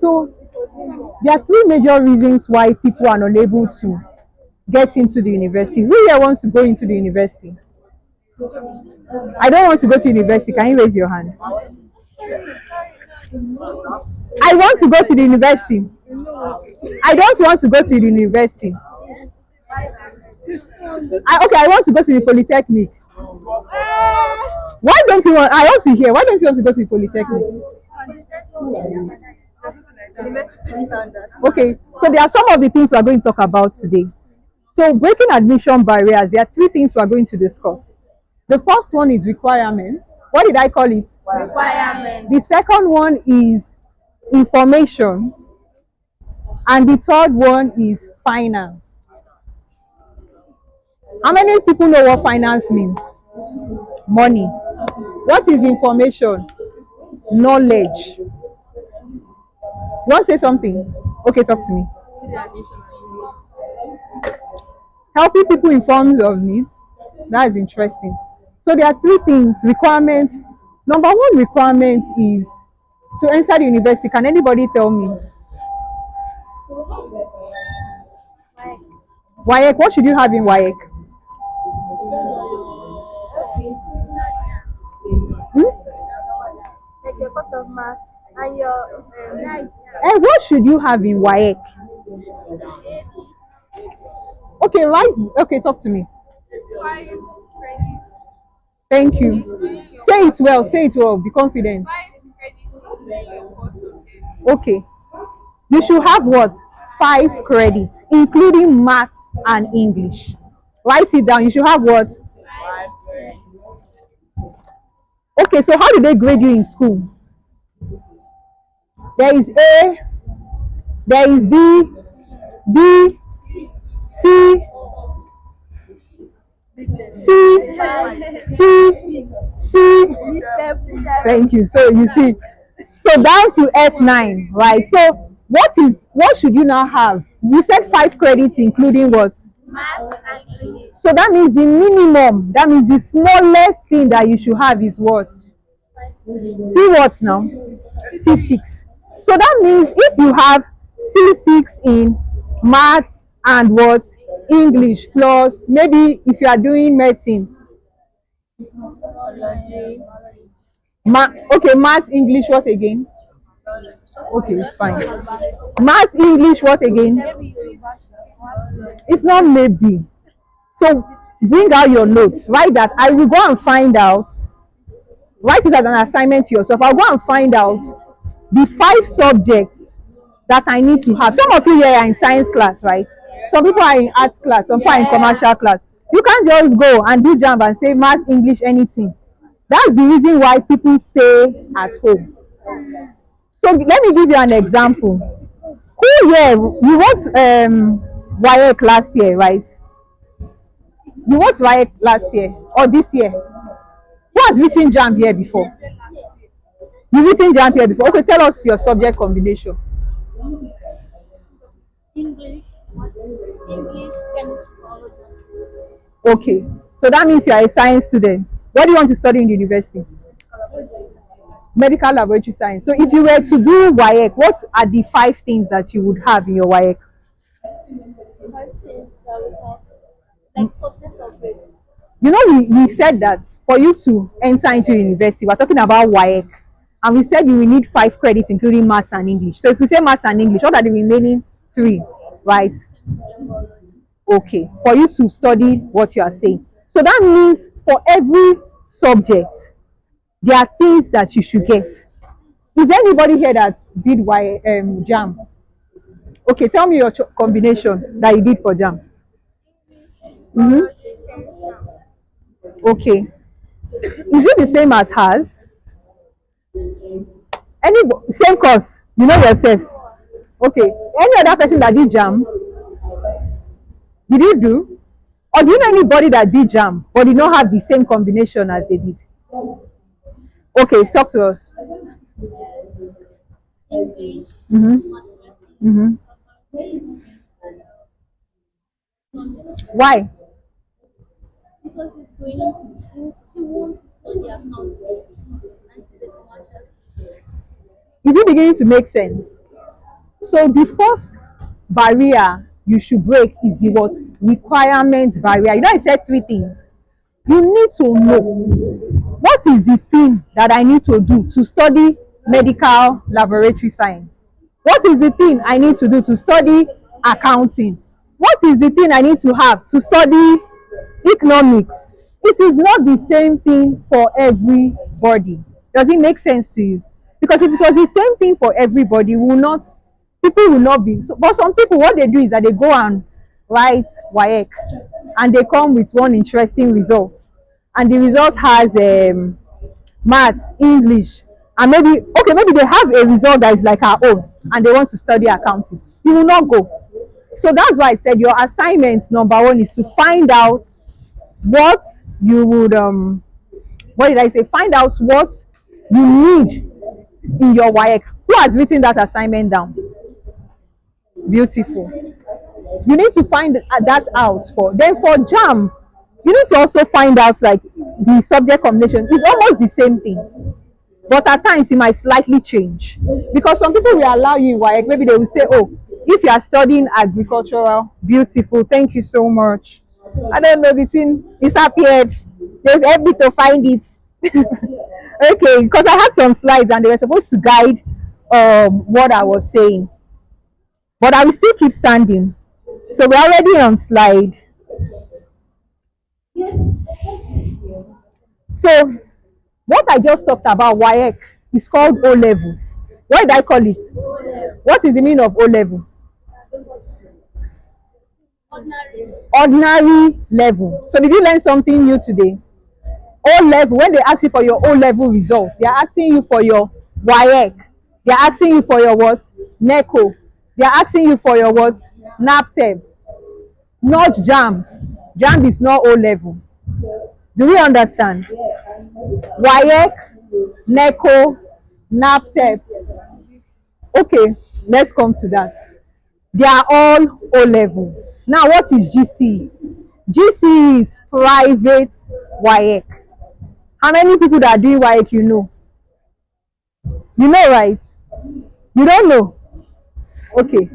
so there are three major reasons why people are unable to get into the university. Who here wants to go into the university? I don't want to go to university. Can you raise your hand? I want to go to the university. I don't want to go to the university. Okay, I want to go to the polytechnic. Why don't you want? I want to hear. Why don't you want to go to the polytechnic? Okay, so there are some of the things we are going to talk about today. So breaking admission barriers, there are three things we are going to discuss. The first one is requirements. What did I call it? Requirement. The second one is information. And the third one is finance. How many people know what finance means? Money. What is information? Knowledge. You want to say something? Okay, talk to me. Helping people informed of needs. That is interesting. So there are three things. Requirements. Number one requirement is to enter the university. Can anybody tell me? WAEC. What should you have in WAEC? Like your part of math and your And what should you have in WAEC? Okay, right. Okay, talk to me. Thank you. Say it well. Say it well. Be confident. Okay. You should have what? 5 credits, including maths and English. Write it down. You should have what? Okay, so how do they grade you in school? There is A, there is B, B, C, C. Thank you. So you see, so down to F9, right? So what should you now have? You said 5 credits, including what? math and English. So that means the minimum, that means the smallest thing that you should have is what? See what now? C6. So that means if you have C6 in maths and what? English plus maybe if you are doing medicine. Okay, maths, English, what again? Okay, it's fine. Maths, English, what again? It's not maybe. So bring out your notes. Write that. I will go and find out. Write it as an assignment to yourself. I'll go and find out the 5 subjects that I need to have. Some of you here are in science class, right? Some people are in art class, some people are in commercial class. You can't just go and do jump and say math, English, anything. That's the reason why people stay at home. So let me give you an example. Who here, you wrote WAEC last year, right? You wrote WAEC last year or this year? Who has written JAMB here before? You've written JAMB here before. Okay, tell us your subject combination. English, chemistry, biology. Okay, so that means you are a science student. What do you want to study in the university? Medical laboratory science. So if you were to do WAEC, what are the 5 things that you would have in your WAEC? 5 things that we have, like subjects of grades. You know, we said that for you to enter into university, we're talking about WAEC. And we said you will need 5 credits, including maths and English. So if we say maths and English, what are the remaining 3, right? Okay, for you to study what you are saying. So that means for every subject, there are things that you should get. Is there anybody here that did JAMB? Okay, tell me your combination that you did for JAMB. Okay. Is it the same as hers? Same course? You know yourselves. Okay. Any other person that did JAMB? Did you do? Or do you know anybody that did JAMB but did not have the same combination as they did? Okay, talk to us. English, Why? because it's going, she wants to study accounting and she's a commercial student. Is it beginning to make sense? So the first barrier you should break is the what? Requirement barrier. You know, I said three things. You need to know what is the thing that I need to do to study medical laboratory science. What is the thing I need to do to study accounting? What is the thing I need to have to study economics? It is not the same thing for everybody. Does it make sense to you? Because if it was the same thing for everybody, we will not, people will not be. So, but some people, what they do is that they go and write WAEC and they come with one interesting result. And the result has maths, English, and maybe, okay, maybe they have a result that is like our own and they want to study accounting. You will not go. So that's why I said your assignment number one is to find out what you would what did I say? Find out what you need in your WAEC. Who has written that assignment down? Beautiful. You need to find that out for. Then for JAM, you need to also find out like the subject combination is almost the same thing, but at times it might slightly change because some people will allow you in WAEC. Maybe they will say, "Oh, if you are studying agricultural, beautiful. Thank you so much." I don't know between it's appeared. They've helped me to find it. Okay, because I had some slides and they were supposed to guide what I was saying, but I will still keep standing. So we're already on slide. So what I just talked about, WAEC, is called O level. Why did I call it? What is the meaning of O level? Ordinary. Ordinary level. So did you learn something new today? O level, when they ask you for your O level result, they are asking you for your WAEC. They are asking you for your what? NECO. They are asking you for your what? NAPTEP. Not JAM. JAM is not O level. Do we understand? WAEC, NECO, NAPTEP. Okay, let's come to that. They are all O level. Now, what is GC? GC is private WAEC. How many people that are doing WAEC you know? You know, right? You don't know? Okay.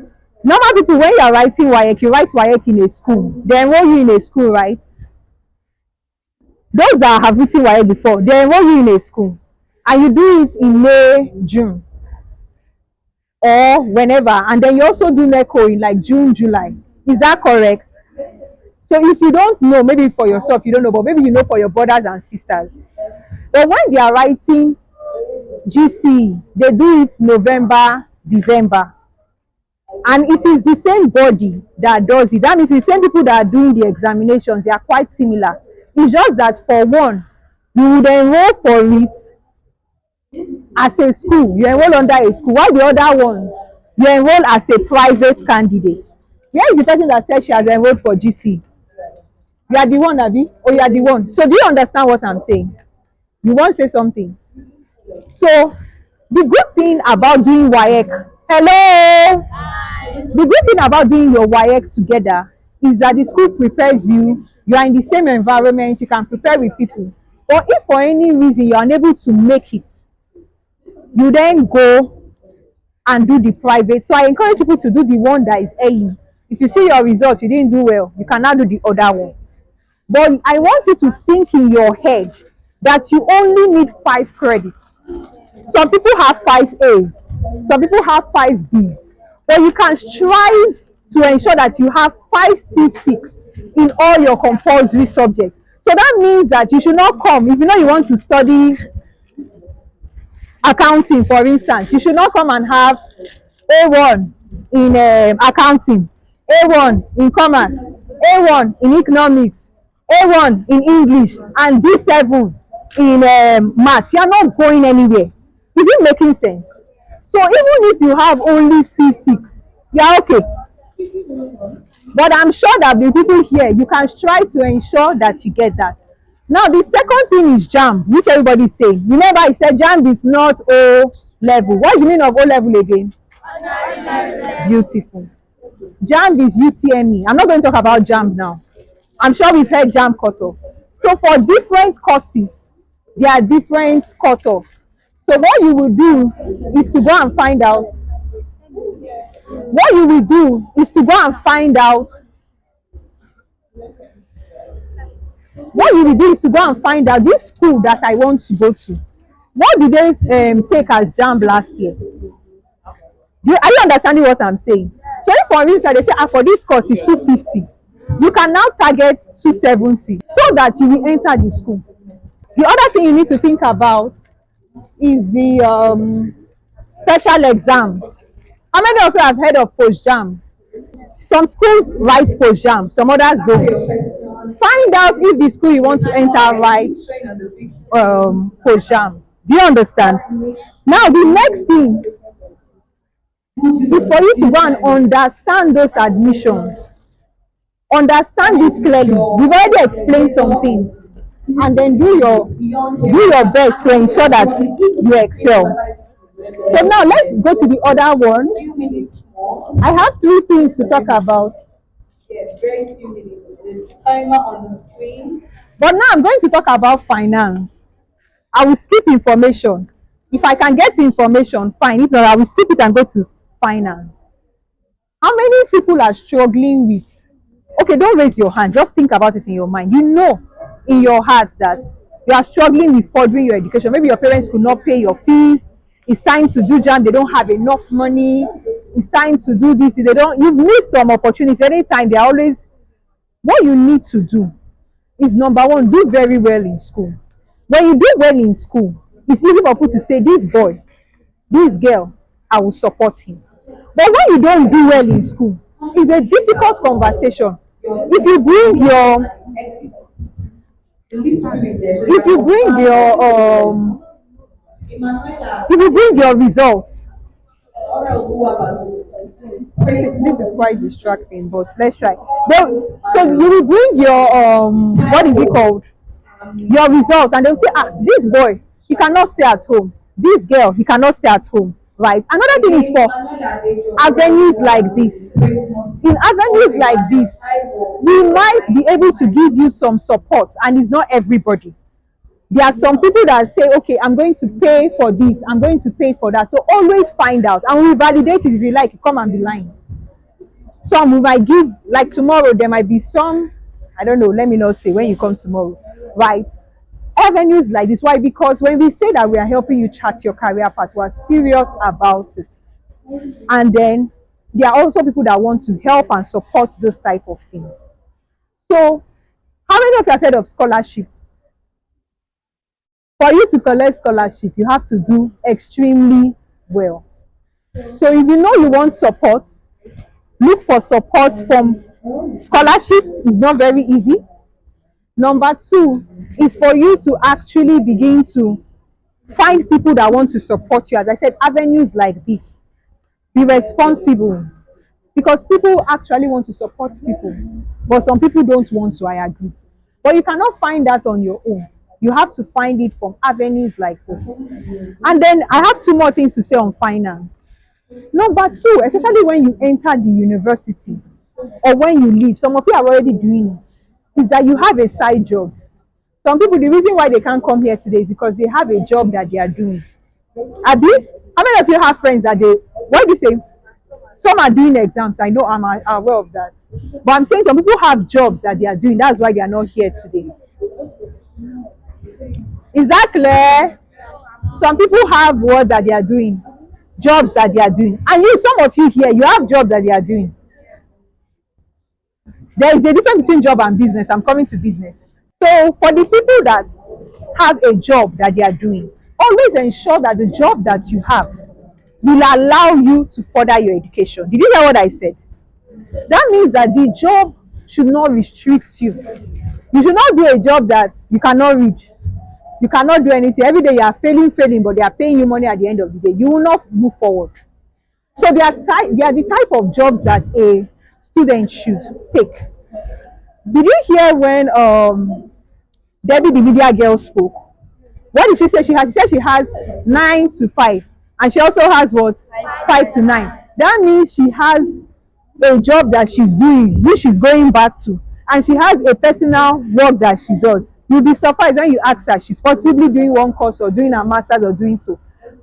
Normal people, when you are writing WAEC, you write WAEC in a school. They enroll you in a school, right? Those that have written WAEC before, they enroll you in a school. And you do it in May, June, or whenever. And then you also do NECO in like June, July. Is that correct? So if you don't know, maybe for yourself, you don't know, but maybe you know for your brothers and sisters. But when they are writing GC, they do it November, December. And it is the same body that does it. That means the same people that are doing the examinations, they are quite similar. It's just that for one, you would enroll for it as a school. You enroll under a school. While the other one, you enroll as a private candidate. Here is the person that says she has enrolled for GC. You are the one, Abi, or you are the one. So do you understand what I'm saying? You want to say something? So the good thing about doing WAEC, hello? The good thing about doing your WAEC together is that the school prepares you, you are in the same environment, you can prepare with people. But if for any reason you are unable to make it, you then go and do the private. So I encourage people to do the one that is early. If you see your results, you didn't do well, you cannot do the other one. But I want you to think in your head that you only need 5 credits. Some people have 5 A's, some people have 5 B's. But you can strive to ensure that you have 5 C6 in all your compulsory subjects. So that means that you should not come, if you know you want to study accounting, for instance, you should not come and have A1 in accounting, A1 in commerce, A1 in economics, A1 in English, and B7 in math. You are not going anywhere. Is it making sense? So even if you have only C6, you are okay. But I'm sure that the people here, you can strive to ensure that you get that. Now, the second thing is JAM, which everybody is saying. Remember, I said JAM is not O level. What is the meaning of O level again? Beautiful. JAM is UTME. I'm not going to talk about JAM now. I'm sure we've heard JAM cutoff. So for different courses, there are different cutoffs. So what you will do is to go and find out. What you will do is to go and find out. What you will do is to go and find out this school that I want to go to. What did they take as JAMB last year? Are you understanding what I'm saying? So if for instance they say for this course is 250, you can now target 270 so that you will enter the school. The other thing you need to think about is the special exams. How many of you have heard of post JAMB? Some schools write post JAMB, some others don't. Find out if the school you want to enter writes post JAMB. Do you understand? Now the next thing is for you to go and understand those admissions. Understand it clearly. We've already explained some things, and then do your best to ensure that you excel. So now let's go to the other one. I have three things to talk about. Yes, very few minutes. The timer on the screen. But now I'm going to talk about finance. I will skip information. If I can get to information, fine. If not, I will skip it and go to finance. How many people are struggling with? Okay, don't raise your hand. Just think about it in your mind. You know in your heart that you are struggling with furthering your education. Maybe your parents could not pay your fees. It's time to do JAMB. They don't have enough money. It's time to do this. They don't. You've missed some opportunities. Anytime they are always. What you need to do is number one, do very well in school. When you do well in school, it's easy for people to say, this boy, this girl, I will support him. But when you don't do well in school, it's a difficult conversation. If you bring your results, this is quite distracting, but let's try. So you will bring your what is it called? Your results, and they'll say, this boy, he cannot stay at home. This girl, he cannot stay at home. Right. Another thing is for avenues like this. In avenues like this, we might be able to give you some support, and it's not everybody. There are some people that say, okay, I'm going to pay for this, I'm going to pay for that. So always find out, and we validate it. If you like, come and be lying. Some we might give, like tomorrow, there might be some, I don't know, let me not say when you come tomorrow, right? Avenues like this. Why? Because when we say that we are helping you chart your career path, we're serious about it. And then there are also people that want to help and support those type of things. So how many of you have heard of scholarship? For you to collect scholarship, you have to do extremely well. So if you know you want support, look for support from scholarships. It's not very easy. Number two is for you to actually begin to find people that want to support you. As I said, avenues like this. Be responsible, because people actually want to support people, but some people don't want to. I agree. But you cannot find that on your own. You have to find it from avenues like this. And then I have two more things to say on finance. Number two, especially when you enter the university or when you leave, some of you are already doing it, is that you have a side job. Some people, the reason why they can't come here today is because they have a job that they are doing. Abi, how many of you have friends that what do you say? Some are doing exams. I know, I'm aware of that. But I'm saying some people have jobs that they are doing. That's why they are not here today. Is that clear? Some people have what that they are doing, jobs that they are doing. And some of you here, you have jobs that they are doing. There is a difference between job and business. I'm coming to business. So for the people that have a job that they are doing, always ensure that the job that you have will allow you to further your education. Did you hear what I said? That means that the job should not restrict you. You should not do a job that you cannot reach. You cannot do anything. Every day you are failing, but they are paying you money at the end of the day. You will not move forward. So they are the type of jobs that a student should take. Did you hear when Debbie the media girl spoke? What did she say? She said she has 9 to 5, and she also has what? 5 to 9. That means she has a job that she's doing, which she's going back to, and she has a personal work that she does. You'll be surprised when you ask her. She's possibly doing one course or doing her master's or doing so.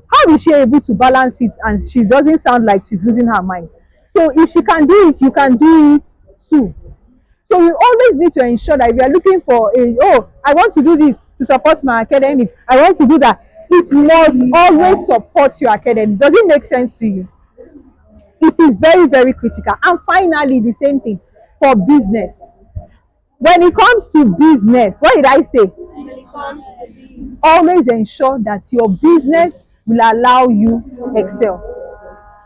How is she able to balance it, and she doesn't sound like she's losing her mind? So if she can do it, you can do it too. So we always need to ensure that if we are looking for a, oh, I want to do this to support my academics, I want to do that, it must always support your academics. Does it make sense to you? It is very, very critical. And finally, the same thing for business. When it comes to business, what did I say? Always ensure that your business will allow you excel.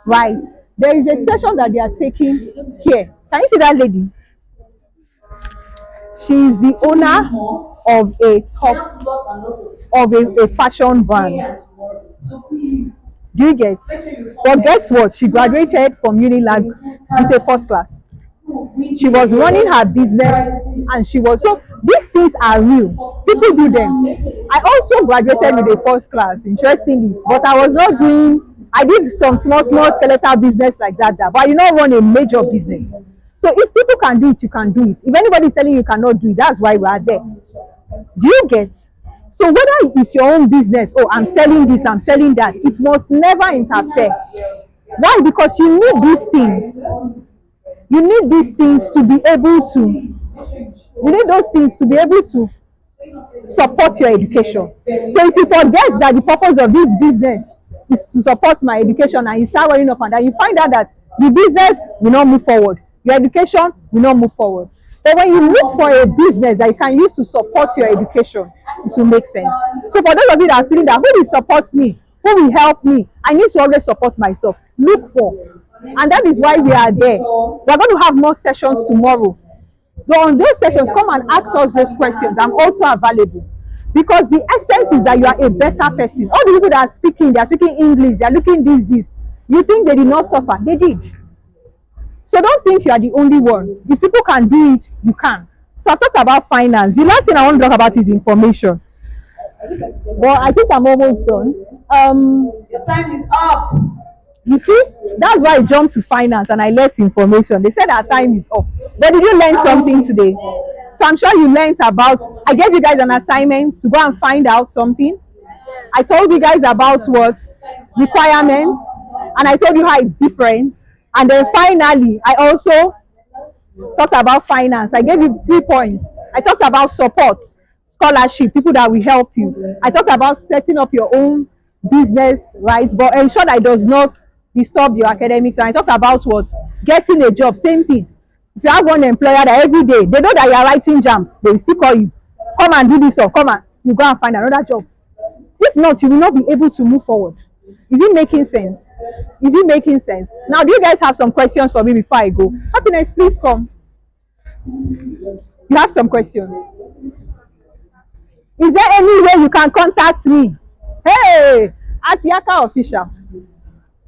Right? There is a session that they are taking here. Can you see that lady? She is the owner of a top of a fashion brand. So please, Do you get? make sure you But guess what? She graduated from Unilag with a first class. She was running her business and she was, so these things are real. People do them. I also graduated with a first class, interestingly, but I was not doing, I did some small skeletal business like that, but I did not run a major business. So if people can do it, you can do it. If anybody is telling you cannot do it, that's why we are there. Do you get? So whether it's your own business, oh, I'm selling this, I'm selling that, it must never interfere. Why? Because you need these things. You need these things to be able to, you need those things to be able to support your education. So if you forget that the purpose of this business is to support my education and you start worrying up and down, you find out that the business will not move forward. Your education will not move forward. But when you look for a business that you can use to support your education, it will make sense. So for those of you that are feeling that who will support me, who will help me, I need to always support myself. Look for. And that is why we are there. We are going to have more sessions tomorrow. So on those sessions, come and ask us those questions. I'm also available. Because the essence is that you are a better person. All the people that are speaking, they are speaking English, they are looking this. You think they did not suffer? They did. So don't think you are the only one. If people can do it, you can. So I've talked about finance. The last thing I want to talk about is information. Well, I think I'm almost done. your time is up. You see, that's why I jumped to finance and I left information. They said our time is up. But did you learn something today? So I'm sure you learned about, I gave you guys an assignment to go and find out something. I told you guys about what? Requirements. And I told you how it's different. And then finally, I also talked about finance. I gave you 3 points. I talked about support, scholarship, people that will help you. I talked about setting up your own business, right? But ensure that it does not disturb your academics. And I talked about what? Getting a job, same thing. If you have one employer that every day, they know that you are writing jam, they will still call you. Come and do this or come and you go and find another job. If not, you will not be able to move forward. Is it making sense? Is it making sense? Now, do you guys have some questions for me before I go? Happiness, please come. You have some questions. Is there any way you can contact me? Hey, at Yakha Official.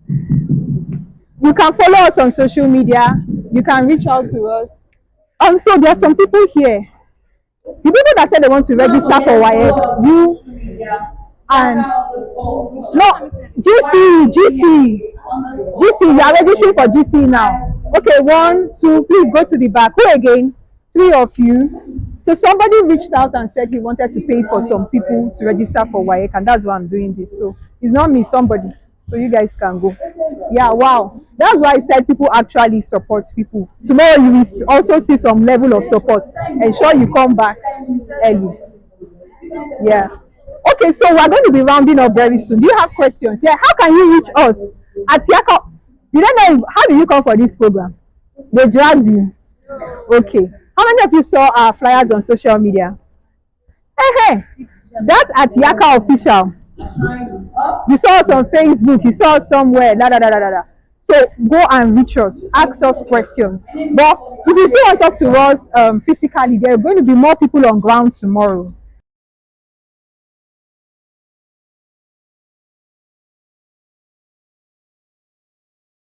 You can follow us on social media. You can reach out to us. So there are some people here. The people that said they want to register for WAEC, you and no, GC, you are registering for GC now. Okay, 1, 2, please go to the back. Who again? 3 of you. So somebody reached out and said he wanted to pay for some people to register for WAEC, and that's why I'm doing this. So it's not me, somebody. So you guys can go. Yeah, wow. That's why I said people actually support people. Tomorrow you will also see some level of support. Ensure you come back early. Yeah. Okay, so we're going to be rounding up very soon. Do you have questions? Yeah, how can you reach us? At Yakha, you don't know, how did you come for this program? They dragged you. Okay. How many of you saw our flyers on social media? Hey, that's at Yakha Official. You saw us on Facebook, you saw us somewhere, So go and reach us, ask us questions. But if you still want to talk to us physically, there are going to be more people on ground tomorrow.